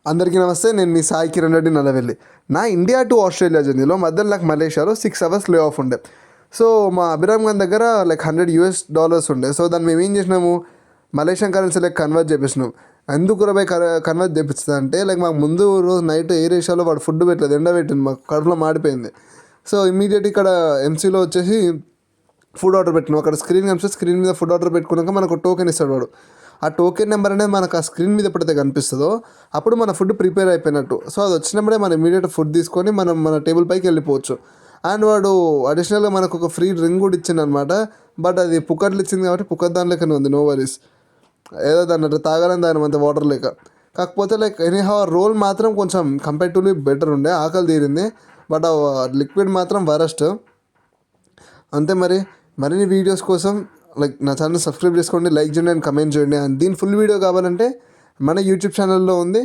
అందరికీ నమస్తే. నేను మీ సాయి కిరణ్ రెడ్డి నల్లవెల్లి. నా ఇండియా టు ఆస్ట్రేలియా జర్నీలో మధ్యలో నాకు మలేషియాలో 6 అవర్స్ లే ఆఫ్ ఉండే. సో మా అభిరామ్ గారి దగ్గర లైక్ $100 ఉండే. సో దాన్ని మేము ఏం చేసినాము, మలేషియన్ కరెన్సీలోకి కన్వర్ట్ చేపిస్తున్నాం. ఎందుకు రూపాయి కన్వర్ట్ చేపిస్తుంది అంటే, లైక్ మాకు ముందు రోజు నైట్ ఎయిర్ ఏషియాలో వాడు ఫుడ్ పెట్టలేదు, ఎండ పెట్టింది, మాకు కడుపులో మాడిపోయింది. సో ఇమీడియట్ ఇక్కడ ఎంసీలో వచ్చేసి ఫుడ్ ఆర్డర్ పెట్టినాం. అక్కడ స్క్రీన్ కనిపిస్తే స్క్రీన్ మీద ఫుడ్ ఆర్డర్ పెట్టుకున్నాక మనకు టోకెన్ ఇస్తాడు వాడు. ఆ టోకెన్ నెంబర్ అనేది మనకు ఆ స్క్రీన్ మీద ఎప్పుడైతే కనిపిస్తుందో అప్పుడు మన ఫుడ్ ప్రిపేర్ అయిపోయినట్టు. సో అది వచ్చినప్పుడే మనం ఇమీడియట్ ఫుడ్ తీసుకొని మనం మన టేబుల్ పైకి వెళ్ళిపోవచ్చు. అండ్ వాడు అడిషనల్గా మనకు ఒక ఫ్రీ డ్రింక్ కూడా ఇచ్చింది అనమాట. బట్ అది పుక్కట్లు ఇచ్చింది కాబట్టి పుక్కట్ దానిలోనే ఉంది, నో వరీస్. ఏదో దాన్ని తాగాలని దాని అంత వాటర్ లేక. కాకపోతే లైక్ ఎనీహౌ రోల్ మాత్రం కొంచెం కంపేటివ్లీ బెటర్ ఉండే, ఆకలి తీరింది. బట్ ఆ లిక్విడ్ మాత్రం వరస్ట్. అంతే. మరిన్ని వీడియోస్ కోసం లైక్ నా ఛానల్ సబ్స్క్రైబ్ చేసుకోండి, లైక్ చేయండి అండ్ కమెంట్ చేయండి. అండ్ దీని ఫుల్ వీడియో కావాలంటే మన యూట్యూబ్ ఛానల్లో ఉంది.